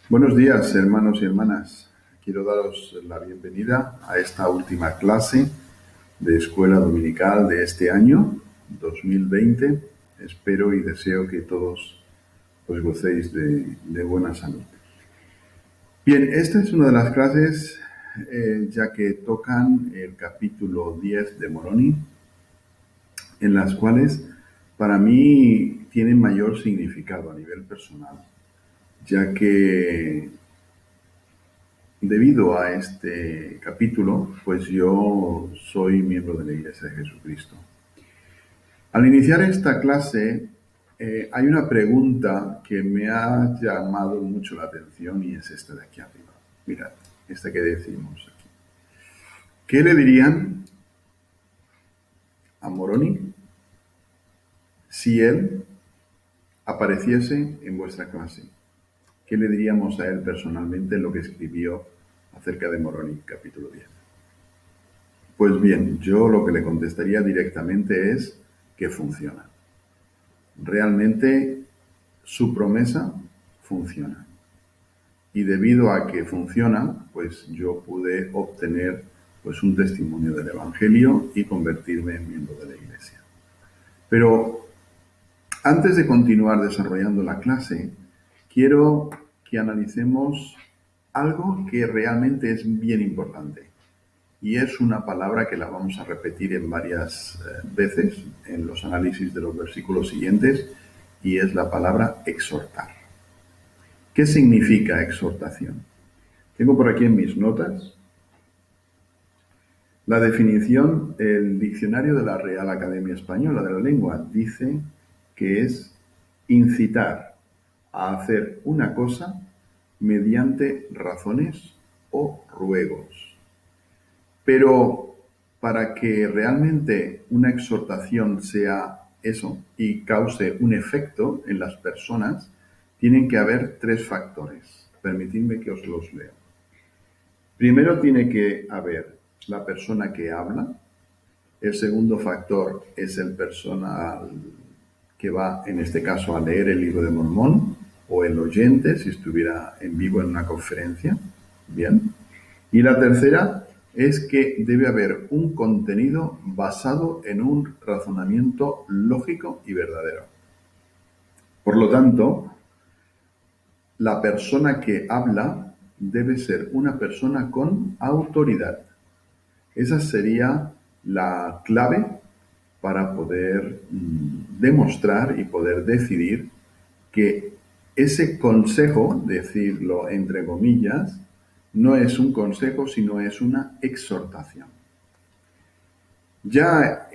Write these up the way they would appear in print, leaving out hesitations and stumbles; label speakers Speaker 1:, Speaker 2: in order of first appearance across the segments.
Speaker 1: Buenos días, hermanos y hermanas. Quiero daros la bienvenida a esta última clase de escuela dominical de este año 2020. Espero y deseo que todos os gocéis de buena salud. Bien, esta es una de las clases ya que tocan el capítulo 10 de Moroni, en las cuales para mí tienen mayor significado a nivel personal, ya que debido a este capítulo, pues yo soy miembro de la Iglesia de Jesucristo. Al iniciar esta clase, hay una pregunta que me ha llamado mucho la atención y es esta de aquí arriba. Mirad, esta que decimos aquí. ¿Qué le dirían a Moroni si él apareciese en vuestra clase? ¿Qué le diríamos a él personalmente en lo que escribió acerca de Moroni, capítulo 10? Pues bien, yo lo que le contestaría directamente es que funciona. Realmente su promesa funciona. Y debido a que funciona, pues yo pude obtener pues un testimonio del Evangelio y convertirme en miembro de la Iglesia. Pero antes de continuar desarrollando la clase, quiero que analicemos algo que realmente es bien importante. Y es una palabra que la vamos a repetir en varias veces en los análisis de los versículos siguientes, y es la palabra exhortar. ¿Qué significa exhortación? Tengo por aquí en mis notas la definición. El diccionario de la Real Academia Española de la Lengua dice que es incitar a hacer una cosa mediante razones o ruegos. Pero para que realmente una exhortación sea eso y cause un efecto en las personas, tienen que haber tres factores. Permitidme que os los lea. Primero tiene que haber la persona que habla. El segundo factor es el personal que va, en este caso, a leer el libro de Mormón, o el oyente, si estuviera en vivo en una conferencia. Bien. Y la tercera es que debe haber un contenido basado en un razonamiento lógico y verdadero. Por lo tanto, la persona que habla debe ser una persona con autoridad. Esa sería la clave para poder demostrar y poder decidir que ese consejo, decirlo entre comillas, no es un consejo, sino es una exhortación. Ya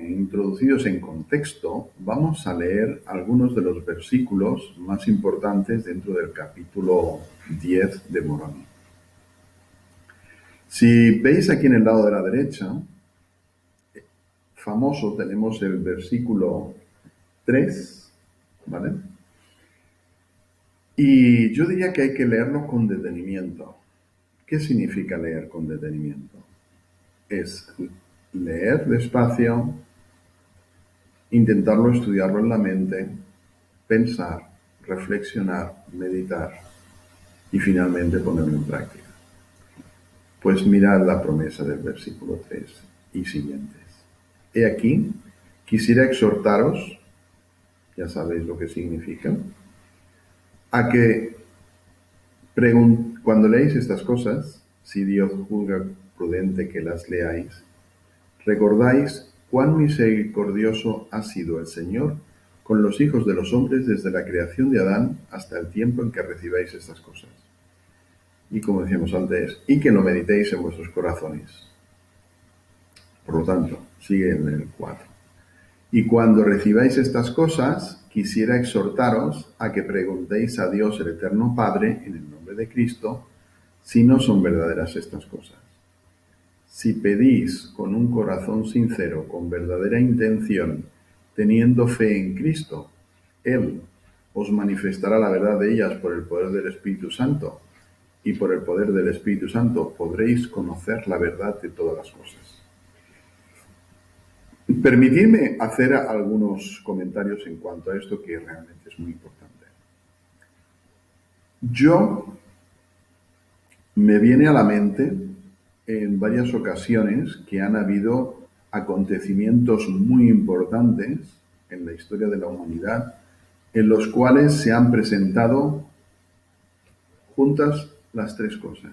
Speaker 1: introducidos en contexto, vamos a leer algunos de los versículos más importantes dentro del capítulo 10 de Moroni. Si veis aquí en el lado de la derecha, famoso, tenemos el versículo 3, ¿vale? Y yo diría que hay que leerlo con detenimiento. ¿Qué significa leer con detenimiento? Es leer despacio, intentarlo estudiarlo en la mente, pensar, reflexionar, meditar y finalmente ponerlo en práctica. Pues mirad la promesa del versículo 3 y siguientes. He aquí, quisiera exhortaros, ya sabéis lo que significa, a que cuando leéis estas cosas, si Dios juzga prudente que las leáis, recordáis cuán misericordioso ha sido el Señor con los hijos de los hombres desde la creación de Adán hasta el tiempo en que recibáis estas cosas. Y como decíamos antes, y que lo meditéis en vuestros corazones. Por lo tanto, sigue en el 4. Y cuando recibáis estas cosas, quisiera exhortaros a que preguntéis a Dios el Eterno Padre, en el nombre de Cristo, si no son verdaderas estas cosas. Si pedís con un corazón sincero, con verdadera intención, teniendo fe en Cristo, Él os manifestará la verdad de ellas por el poder del Espíritu Santo, y por el poder del Espíritu Santo podréis conocer la verdad de todas las cosas. Permitidme hacer algunos comentarios en cuanto a esto que realmente es muy importante. Yo me viene a la mente en varias ocasiones que han habido acontecimientos muy importantes en la historia de la humanidad en los cuales se han presentado juntas las tres cosas.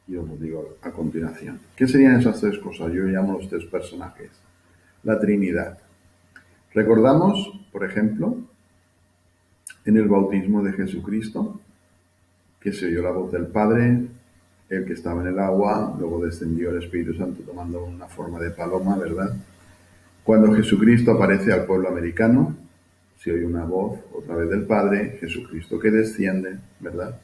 Speaker 1: Yo os lo digo a continuación. ¿Qué serían esas tres cosas? Yo llamo los tres personajes. La Trinidad. Recordamos, por ejemplo, en el bautismo de Jesucristo, que se oyó la voz del Padre, el que estaba en el agua, luego descendió el Espíritu Santo tomando una forma de paloma, ¿verdad? Cuando Jesucristo aparece al pueblo americano, se oye una voz otra vez del Padre, Jesucristo que desciende, ¿verdad?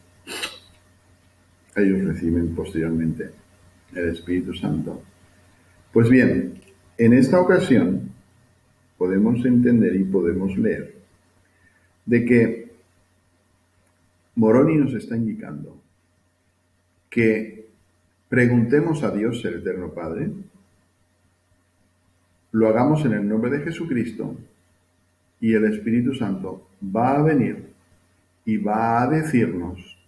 Speaker 1: Ellos reciben posteriormente el Espíritu Santo. Pues bien, en esta ocasión podemos entender y podemos leer de que Moroni nos está indicando que preguntemos a Dios, el Eterno Padre, lo hagamos en el nombre de Jesucristo y el Espíritu Santo va a venir y va a decirnos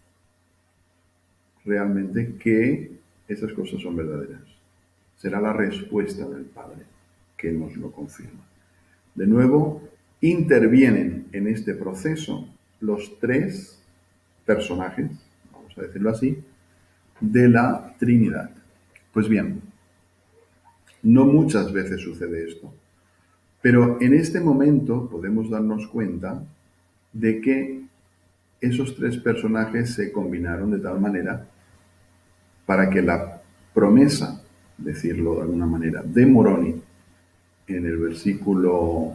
Speaker 1: realmente que esas cosas son verdaderas. Será la respuesta del Padre que nos lo confirma. De nuevo, intervienen en este proceso los tres personajes, vamos a decirlo así, de la Trinidad. Pues bien, no muchas veces sucede esto, pero en este momento podemos darnos cuenta de que esos tres personajes se combinaron de tal manera para que la promesa, decirlo de alguna manera, de Moroni, en el versículo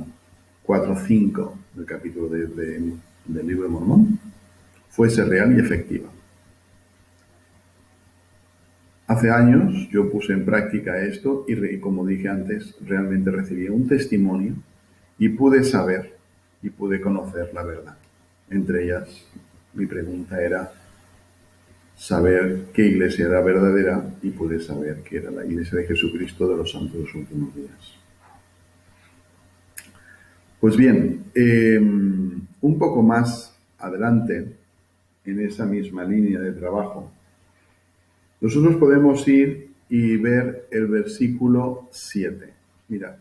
Speaker 1: 4-5 del capítulo del libro de Mormón, fuese real y efectiva. Hace años yo puse en práctica esto y como dije antes, realmente recibí un testimonio y pude saber y pude conocer la verdad. Entre ellas, mi pregunta era saber qué iglesia era verdadera y pude saber que era la iglesia de Jesucristo de los santos de los últimos días. Pues bien, un poco más adelante, en esa misma línea de trabajo, nosotros podemos ir y ver el versículo 7. Mirad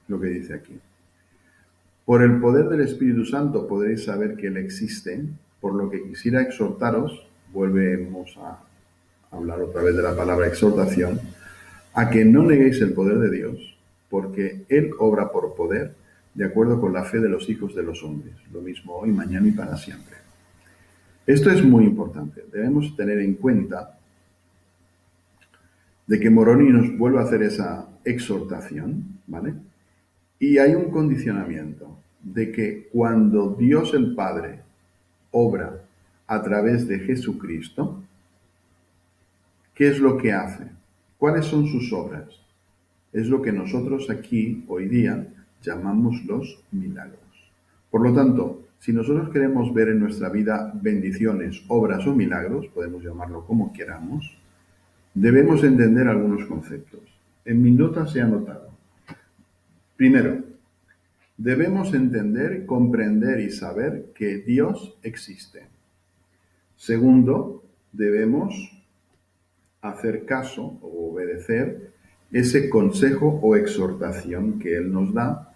Speaker 1: lo que dice aquí. Por el poder del Espíritu Santo podréis saber que Él existe, por lo que quisiera exhortaros, volvemos a hablar otra vez de la palabra exhortación, a que no neguéis el poder de Dios, porque Él obra por poder, de acuerdo con la fe de los hijos de los hombres, lo mismo hoy, mañana y para siempre. Esto es muy importante. Debemos tener en cuenta de que Moroni nos vuelve a hacer esa exhortación, ¿vale? Y hay un condicionamiento de que cuando Dios el Padre obra a través de Jesucristo, ¿qué es lo que hace? ¿Cuáles son sus obras? Es lo que nosotros aquí, hoy día, llamamos los milagros. Por lo tanto, si nosotros queremos ver en nuestra vida bendiciones, obras o milagros, podemos llamarlo como queramos, debemos entender algunos conceptos. En mis notas se ha anotado. Primero, debemos entender, comprender y saber que Dios existe. Segundo, debemos hacer caso o obedecer ese consejo o exhortación que Él nos da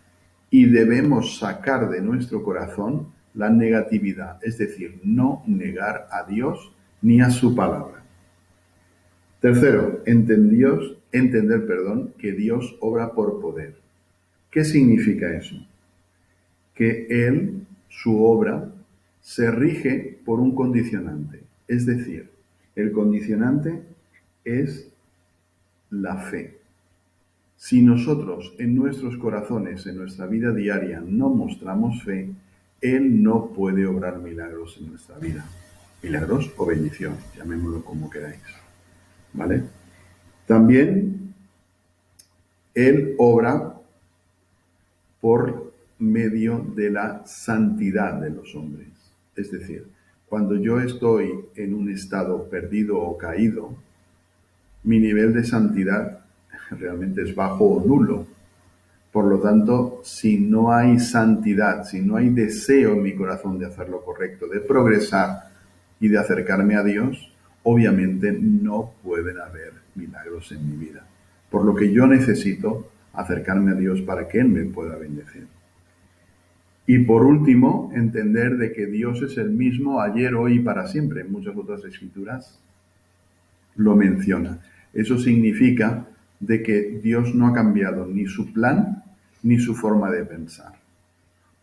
Speaker 1: y debemos sacar de nuestro corazón la negatividad, es decir, no negar a Dios ni a su palabra. Tercero, entender, que Dios obra por poder. ¿Qué significa eso? Que Él, su obra, se rige por un condicionante. Es decir, el condicionante es la fe. Si nosotros en nuestros corazones, en nuestra vida diaria, no mostramos fe, Él no puede obrar milagros en nuestra vida. Milagros o bendiciones, llamémoslo como queráis. ¿Vale? También Él obra por medio de la santidad de los hombres. Es decir, cuando yo estoy en un estado perdido o caído, mi nivel de santidad realmente es bajo o nulo. Por lo tanto, si no hay santidad, si no hay deseo en mi corazón de hacer lo correcto, de progresar, y de acercarme a Dios, obviamente no pueden haber milagros en mi vida. Por lo que yo necesito acercarme a Dios para que Él me pueda bendecir. Y por último, entender de que Dios es el mismo ayer, hoy y para siempre. En muchas otras escrituras lo menciona. Eso significa de que Dios no ha cambiado ni su plan ni su forma de pensar.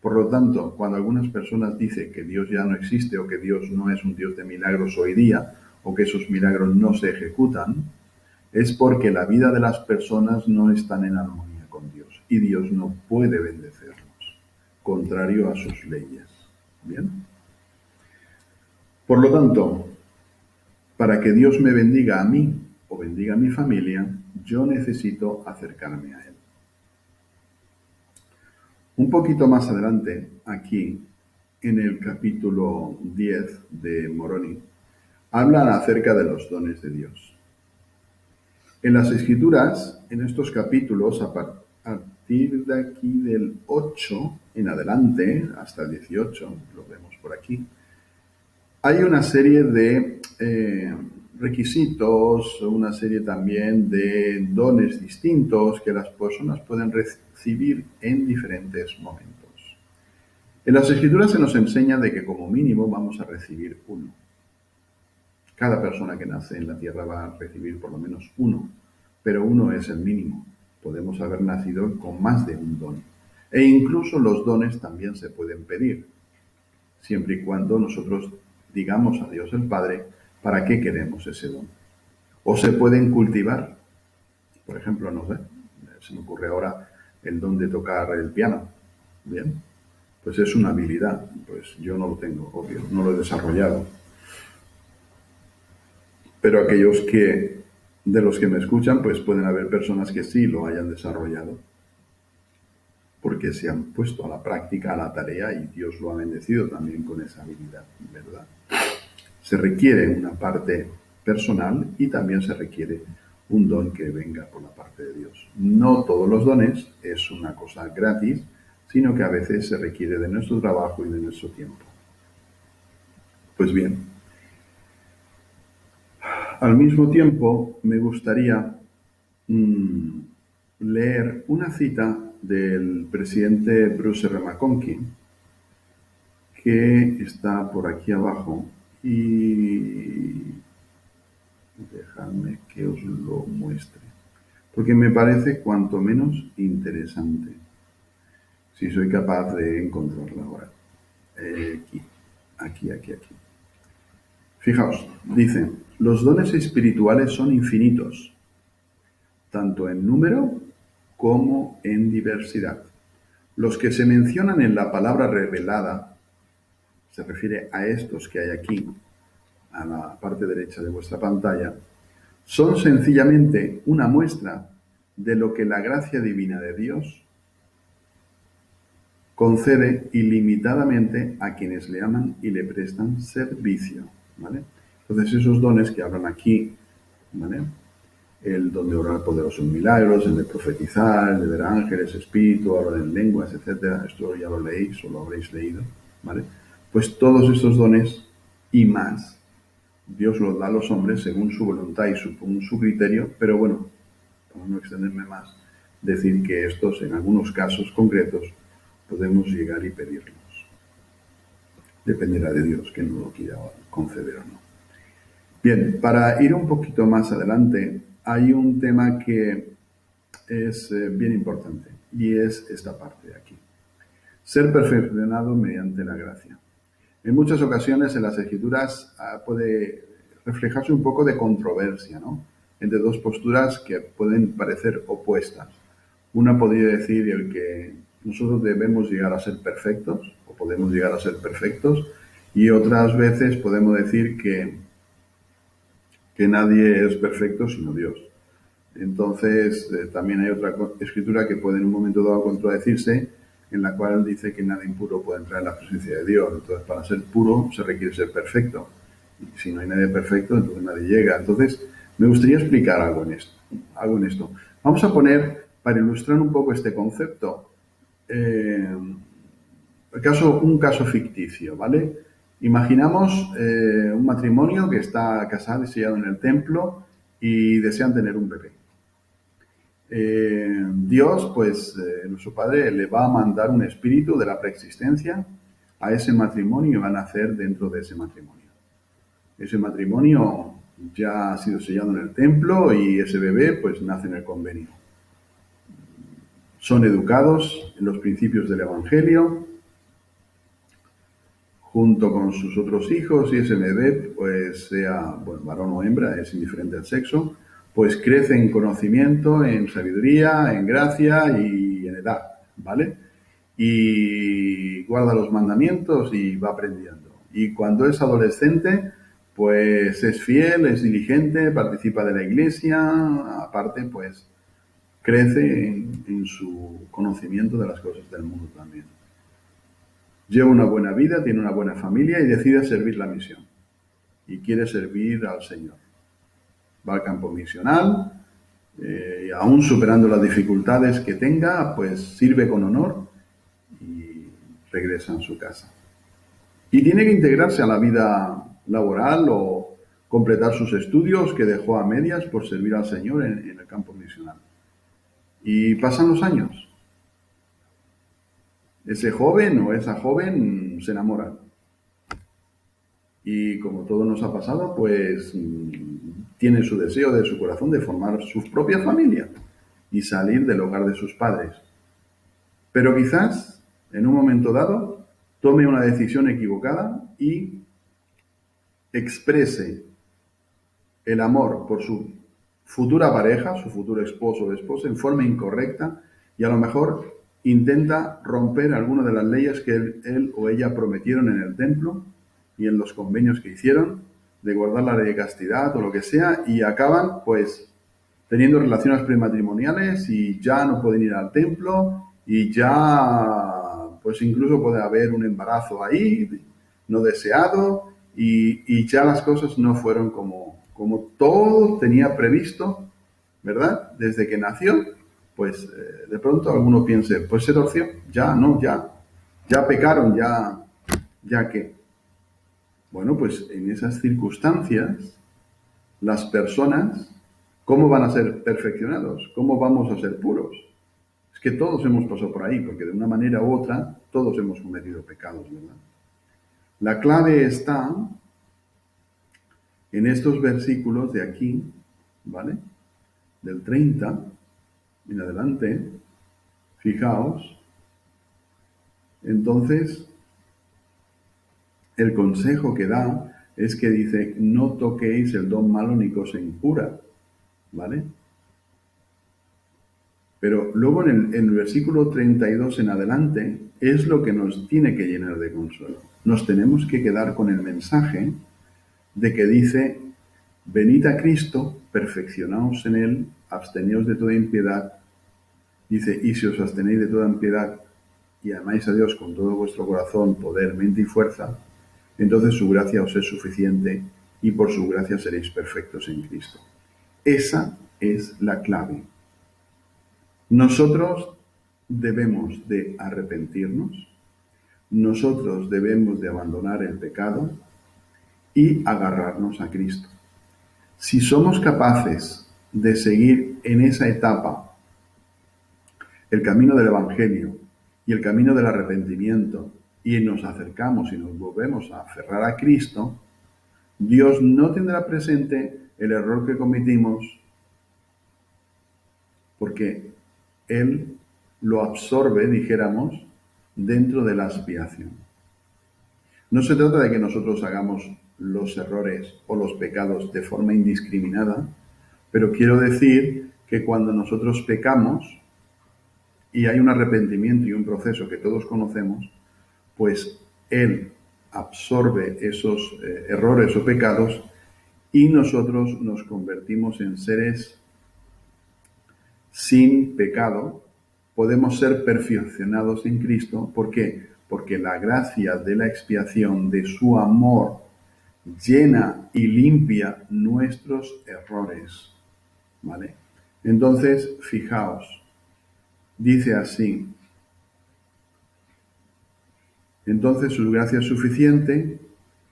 Speaker 1: Por lo tanto, cuando algunas personas dicen que Dios ya no existe o que Dios no es un Dios de milagros hoy día o que esos milagros no se ejecutan, es porque la vida de las personas no están en armonía con Dios y Dios no puede bendecirlos, contrario a sus leyes. ¿Bien? Por lo tanto, para que Dios me bendiga a mí o bendiga a mi familia, yo necesito acercarme a Él. Un poquito más adelante, aquí, en el capítulo 10 de Moroni, hablan acerca de los dones de Dios. En las Escrituras, en estos capítulos, a partir de aquí del 8 en adelante, hasta el 18, lo vemos por aquí, hay una serie de requisitos, una serie también de dones distintos que las personas pueden recibir en diferentes momentos. En las Escrituras se nos enseña de que como mínimo vamos a recibir uno. Cada persona que nace en la tierra va a recibir por lo menos uno, pero uno es el mínimo. Podemos haber nacido con más de un don. E incluso los dones también se pueden pedir, siempre y cuando nosotros digamos a Dios el Padre para qué queremos ese don. O se pueden cultivar. Por ejemplo, no sé, se me ocurre ahora el don de tocar el piano. Bien, pues es una habilidad. Pues yo no lo tengo, obvio, no lo he desarrollado. Pero aquellos de los que me escuchan, pues pueden haber personas que sí lo hayan desarrollado, porque se han puesto a la práctica, a la tarea, y Dios lo ha bendecido también con esa habilidad, ¿verdad? Se requiere una parte personal y también se requiere un don que venga por la parte de Dios. No todos los dones es una cosa gratis, sino que a veces se requiere de nuestro trabajo y de nuestro tiempo. Pues bien, al mismo tiempo me gustaría leer una cita del presidente Bruce R. McConkie, que está por aquí abajo, y dejadme que os lo muestre, porque me parece cuanto menos interesante, si soy capaz de encontrarla ahora. Aquí. Fijaos, dice, los dones espirituales son infinitos, tanto en número como en diversidad. Los que se mencionan en la palabra revelada, se refiere a estos que hay aquí, a la parte derecha de vuestra pantalla, son sencillamente una muestra de lo que la gracia divina de Dios concede ilimitadamente a quienes le aman y le prestan servicio, ¿vale? Entonces esos dones que hablan aquí, ¿vale? El don de orar poderosos milagros, el de profetizar, el de ver ángeles, espíritu, hablar en lenguas, etcétera. Esto ya lo leéis o lo habréis leído, ¿vale? Pues todos estos dones y más, Dios los da a los hombres según su voluntad y según su criterio, pero bueno, para no extenderme más, decir que estos, en algunos casos concretos, podemos llegar y pedirlos. Dependerá de Dios que nos lo quiera conceder o no. Bien, para ir un poquito más adelante, hay un tema que es bien importante y es esta parte de aquí. Ser perfeccionado mediante la gracia. En muchas ocasiones en las Escrituras puede reflejarse un poco de controversia, ¿no? Entre dos posturas que pueden parecer opuestas. Una podría decir el que nosotros debemos llegar a ser perfectos, o podemos llegar a ser perfectos, y otras veces podemos decir que nadie es perfecto sino Dios. Entonces, también hay otra escritura que puede en un momento dado contradecirse, en la cual dice que nada impuro puede entrar en la presencia de Dios. Entonces, para ser puro se requiere ser perfecto. Y si no hay nadie perfecto, entonces nadie llega. Entonces, me gustaría explicar algo en esto. Vamos a poner, para ilustrar un poco este concepto, un caso ficticio, ¿vale? Imaginamos un matrimonio que está casado y sellado en el templo y desean tener un bebé. Dios, pues, nuestro Padre, le va a mandar un espíritu de la preexistencia a ese matrimonio y va a nacer dentro de ese matrimonio. Ese matrimonio ya ha sido sellado en el templo y ese bebé, pues, nace en el convenio. Son educados en los principios del Evangelio junto con sus otros hijos y ese bebé, pues sea bueno, varón o hembra, es indiferente al sexo, pues crece en conocimiento, en sabiduría, en gracia y en edad, ¿vale? Y guarda los mandamientos y va aprendiendo. Y cuando es adolescente, pues es fiel, es diligente, participa de la iglesia, aparte, pues crece en su conocimiento de las cosas del mundo también. Lleva una buena vida, tiene una buena familia y decide servir la misión. Y quiere servir al Señor. Va al campo misional, y aún superando las dificultades que tenga, pues sirve con honor y regresa a su casa. Y tiene que integrarse a la vida laboral o completar sus estudios que dejó a medias por servir al Señor en el campo misional. Y pasan los años. Ese joven o esa joven se enamora. Y como todo nos ha pasado, pues tiene su deseo de su corazón de formar su propia familia y salir del hogar de sus padres. Pero quizás, en un momento dado, tome una decisión equivocada y exprese el amor por su futura pareja, su futuro esposo o esposa, en forma incorrecta y a lo mejor intenta romper alguna de las leyes que él o ella prometieron en el templo y en los convenios que hicieron de guardar la ley de castidad o lo que sea y acaban pues teniendo relaciones prematrimoniales y ya no pueden ir al templo y ya pues incluso puede haber un embarazo ahí no deseado y ya las cosas no fueron como todo tenía previsto, ¿verdad? Desde que nació, pues de pronto alguno piense, pues se torció, ya no, ya pecaron, ya que. Bueno, pues en esas circunstancias, las personas, ¿cómo van a ser perfeccionados? ¿Cómo vamos a ser puros? Es que todos hemos pasado por ahí, porque de una manera u otra, todos hemos cometido pecados, ¿verdad? La clave está en estos versículos de aquí, ¿vale? Del 30 en adelante, fijaos, entonces el consejo que da es que dice, no toquéis el don malo ni cosa impura, ¿vale? Pero luego en el versículo 32 en adelante es lo que nos tiene que llenar de consuelo. Nos tenemos que quedar con el mensaje de que dice, venid a Cristo, perfeccionaos en Él, absteneos de toda impiedad. Dice, y si os abstenéis de toda impiedad y amáis a Dios con todo vuestro corazón, poder, mente y fuerza, entonces su gracia os es suficiente y por su gracia seréis perfectos en Cristo. Esa es la clave. Nosotros debemos de arrepentirnos, nosotros debemos de abandonar el pecado y agarrarnos a Cristo. Si somos capaces de seguir en esa etapa el camino del Evangelio y el camino del arrepentimiento y nos acercamos y nos volvemos a aferrar a Cristo, Dios no tendrá presente el error que cometimos porque Él lo absorbe, dijéramos, dentro de la expiación. No se trata de que nosotros hagamos los errores o los pecados de forma indiscriminada, pero quiero decir que cuando nosotros pecamos y hay un arrepentimiento y un proceso que todos conocemos, pues Él absorbe esos errores o pecados y nosotros nos convertimos en seres sin pecado, podemos ser perfeccionados en Cristo. ¿Por qué? Porque la gracia de la expiación, de su amor, llena y limpia nuestros errores. ¿Vale? Entonces, fijaos, dice así, entonces su gracia es suficiente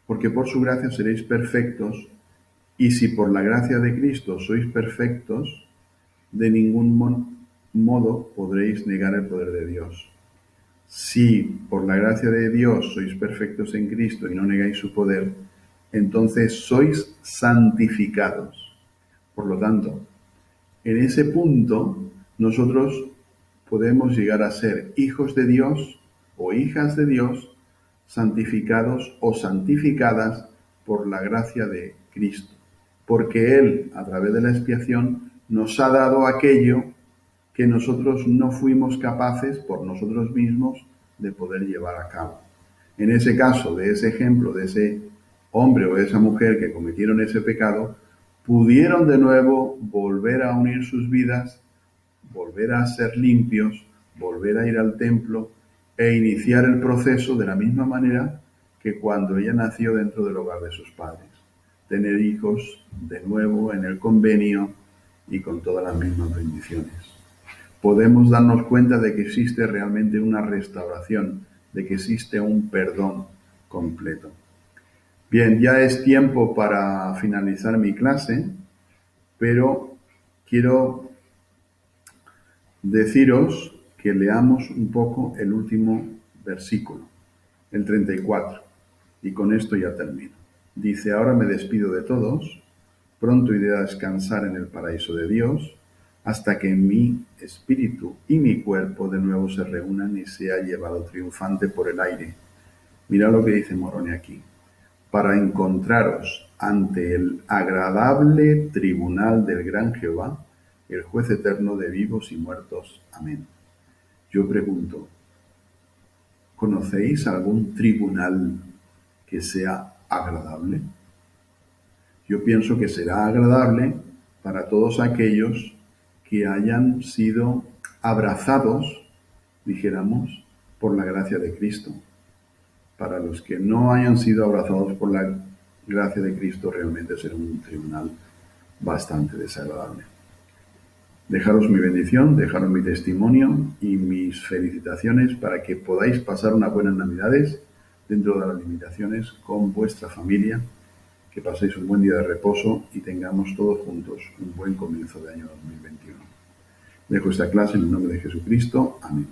Speaker 1: porque por su gracia seréis perfectos, y si por la gracia de Cristo sois perfectos, de ningún modo podréis negar el poder de Dios. Si por la gracia de Dios sois perfectos en Cristo y no negáis su poder, entonces sois santificados. Por lo tanto, en ese punto nosotros podemos llegar a ser hijos de Dios o hijas de Dios, santificados o santificadas por la gracia de Cristo, porque Él, a través de la expiación, nos ha dado aquello que nosotros no fuimos capaces por nosotros mismos de poder llevar a cabo. En ese caso, de ese ejemplo, de ese hombre o esa mujer que cometieron ese pecado, pudieron de nuevo volver a unir sus vidas, volver a ser limpios, volver a ir al templo e iniciar el proceso de la misma manera que cuando ella nació dentro del hogar de sus padres. Tener hijos de nuevo en el convenio y con todas las mismas bendiciones. Podemos darnos cuenta de que existe realmente una restauración, de que existe un perdón completo. Bien, ya es tiempo para finalizar mi clase, pero quiero deciros que leamos un poco el último versículo, el 34, y con esto ya termino. Dice: ahora me despido de todos, pronto iré a descansar en el paraíso de Dios, hasta que mi espíritu y mi cuerpo de nuevo se reúnan y sea llevado triunfante por el aire. Mira lo que dice Moroni aquí: para encontraros ante el agradable tribunal del gran Jehová, el juez eterno de vivos y muertos. Amén. Yo pregunto, ¿conocéis algún tribunal que sea agradable? Yo pienso que será agradable para todos aquellos que hayan sido abrazados, dijéramos, por la gracia de Cristo. Para los que no hayan sido abrazados por la gracia de Cristo, realmente será un tribunal bastante desagradable. Dejaros mi bendición, dejaros mi testimonio y mis felicitaciones para que podáis pasar unas buenas Navidades dentro de las limitaciones con vuestra familia, que paséis un buen día de reposo y tengamos todos juntos un buen comienzo de año 2021. Dejo esta clase en el nombre de Jesucristo. Amén.